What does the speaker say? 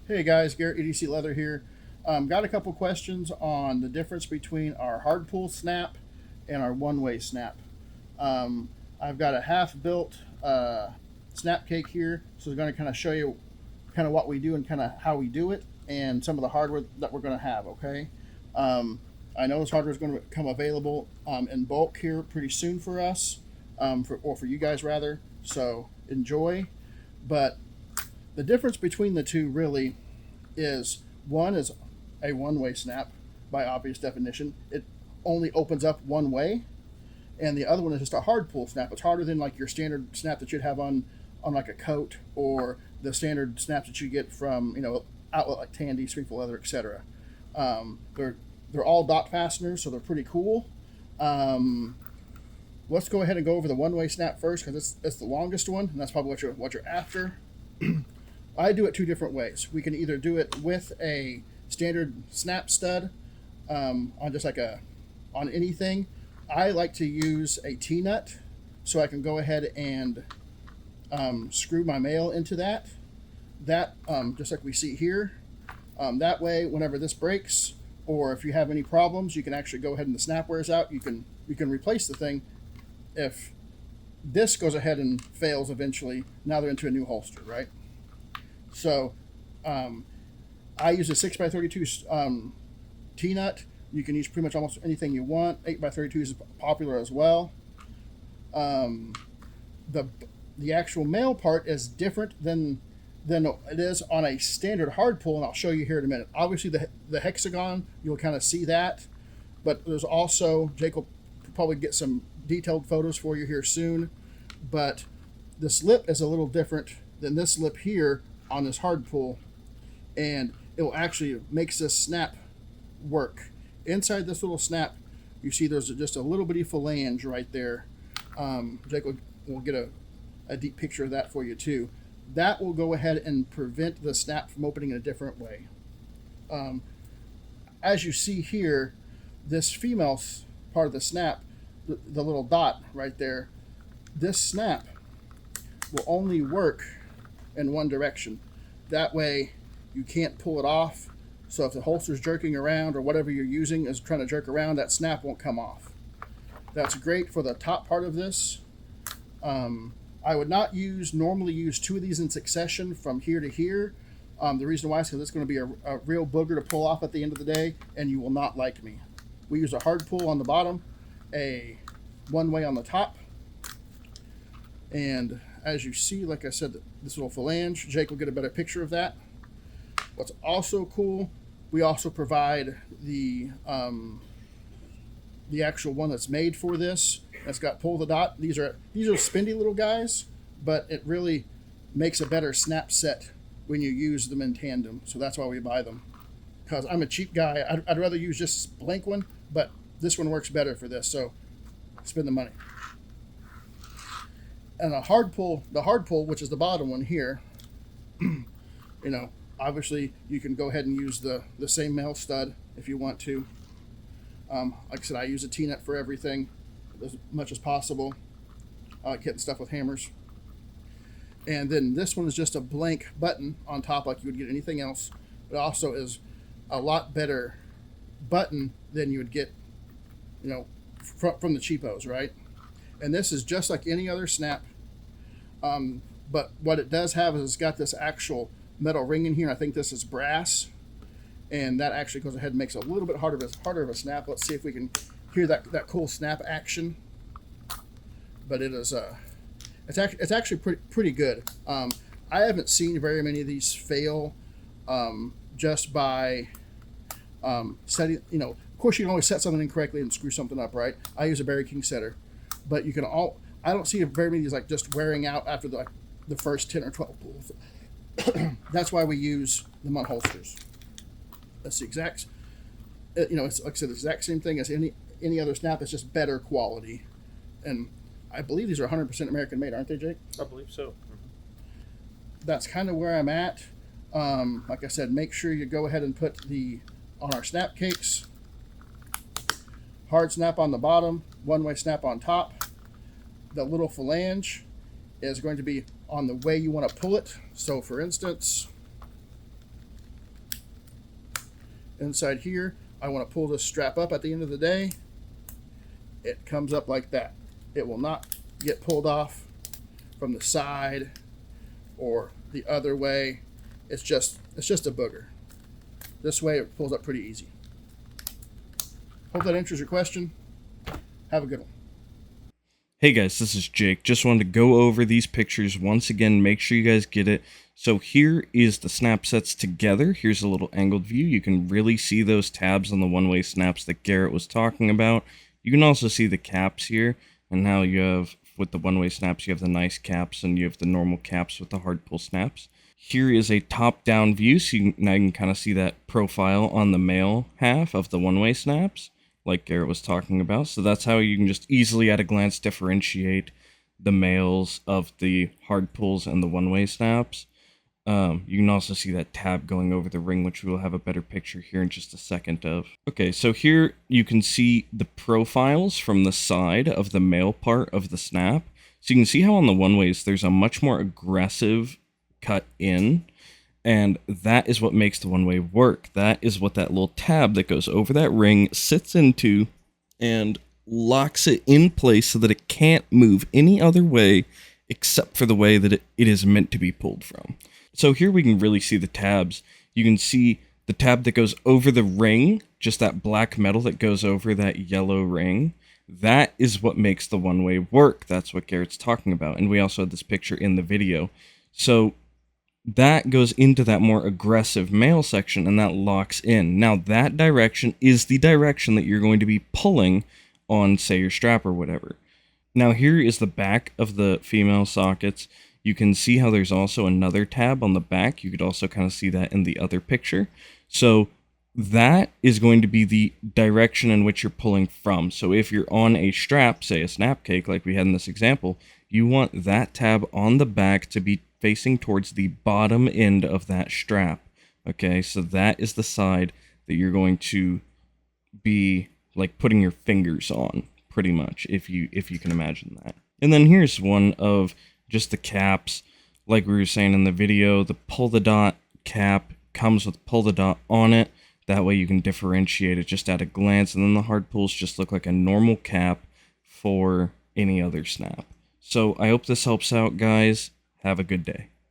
Hey guys, Garrett EDC Leather here. Got a couple questions on the difference between our hard pull snap and our one-way snap. I've got a half-built SnapCake here, so I'm going to kind of show you kind of what we do and kind of how we do it, and some of the hardware that we're going to have. Okay. I know this hardware is going to become available in bulk here pretty soon for us, or for you guys rather. So enjoy. But the difference between the two really is one is a one-way snap by obvious definition. It only opens up one way, and the other one is just a hard pull snap. It's harder than like your standard snap that you'd have on like a coat, or the standard snaps that you get from outlet like Tandy, Springfield Leather, etc. They're all dot fasteners, so they're pretty cool. Let's go ahead and go over the one-way snap first because it's the longest one, and that's probably what you're after. I do it two different ways. We can either do it with a standard snap stud on just like on anything. I like to use a T-nut so I can go ahead and screw my male into that. Just like we see here. That way, whenever this breaks, or if you have any problems, you can actually go ahead and the snap wears out. You can replace the thing. If this goes ahead and fails eventually, now they're into a new holster, right? So I use a 6x32 T-nut. You can use pretty much almost anything you want. 8x32 is popular as well. The actual male part is different than it is on a standard hard pull, and I'll show you here in a minute. Obviously, the hexagon, you'll kind of see that, but there's also, Jake will probably get some detailed photos for you here soon, but this lip is a little different than this lip here on this hard pull, and it will actually makes this snap work. Inside this little snap, you see there's just a little bitty phalange right there. Jake will get a deep picture of that for you too. That will go ahead and prevent the snap from opening in a different way. As you see here, this female part of the snap, the little dot right there, this snap will only work in one direction. That way you can't pull it off. So if the holster's jerking around or whatever you're using is trying to jerk around, that snap won't come off. That's great for the top part of this. I would not normally use two of these in succession from here to here. The reason why is because it's going to be a real booger to pull off at the end of the day, and you will not like me. We use a hard pull on the bottom, a one-way on the top, and as you see, like I said, this little phalange, Jake will get a better picture of that. What's also cool, we also provide the actual one that's made for this. That's got pull the dot. These are spendy little guys, but it really makes a better snap set when you use them in tandem. So that's why we buy them. Because I'm a cheap guy, I'd rather use just a blank one, but this one works better for this. So spend the money. And the hard pull, which is the bottom one here, obviously you can go ahead and use the same male stud if you want to. Like I said, I use a T-nut for everything as much as possible. I like hitting stuff with hammers. And then this one is just a blank button on top like you would get anything else. It also is a lot better button than you would get, from the cheapos, right? And this is just like any other snap. But what it does have is it's got this actual metal ring in here. I think this is brass. And that actually goes ahead and makes it a little bit harder of a snap. Let's see if we can hear that cool snap action. But it is it's actually pretty good. I haven't seen very many of these fail just by setting. Of course, you can always set something incorrectly and screw something up, right? I use a Barry King setter, but I don't see very many of these like just wearing out after the first 10 or 12 pulls. That's why we use them on holsters. That's the exact, it's like I said, the exact same thing as any other snap. It's just better quality, and I believe these are 100% American made, aren't they, Jake? I believe so. That's kind of where I'm at. Like I said, make sure you go ahead and put on our snap cakes, hard snap on the bottom, one-way snap on top. The little phalange is going to be on the way you want to pull it. So for instance, Inside here, I want to pull this strap up at the end of the day. It comes up like that. It will not get pulled off from the side or the other way. It's just a booger. This way it pulls up pretty easy. Hope that answers your question. Have a good one. Hey guys, this is Jake. Just wanted to go over these pictures once again, make sure you guys get it. So here is the snap sets together. Here's a little angled view. You can really see those tabs on the one-way snaps that Garrett was talking about. You can also see the caps here, and how you have, with the one-way snaps, you have the nice caps, and you have the normal caps with the hard pull snaps. Here is a top-down view, so now you can kind of see that profile on the male half of the one-way snaps, like Garrett was talking about. So that's how you can just easily at a glance differentiate the males of the hard pulls and the one-way snaps. You can also see that tab going over the ring, which we'll have a better picture here in just a second of. Okay, so here you can see the profiles from the side of the male part of the snap. So you can see how on the one-ways there's a much more aggressive cut in, and that is what makes the one-way work. That is what that little tab that goes over that ring sits into and locks it in place so that it can't move any other way except for the way that it is meant to be pulled from. So here we can really see the tabs. You can see the tab that goes over the ring, just that black metal that goes over that yellow ring. That is what makes the one-way work. That's what Garrett's talking about. And we also had this picture in the video. So that goes into that more aggressive male section, and that locks in. Now that direction is the direction that you're going to be pulling on, say, your strap or whatever. Now here is the back of the female sockets. You can see how there's also another tab on the back. You could also kind of see that in the other picture. So that is going to be the direction in which you're pulling from. So if you're on a strap, say a SnapCake like we had in this example, you want that tab on the back to be facing towards the bottom end of that strap. Okay, so that is the side that you're going to be like putting your fingers on, pretty much, if you can imagine that. And then here's one of just the caps. Like we were saying in the video, the pull the dot cap comes with pull the dot on it. That way you can differentiate it just at a glance, and then the hard pulls just look like a normal cap for any other snap. So I hope this helps out, guys. Have a good day.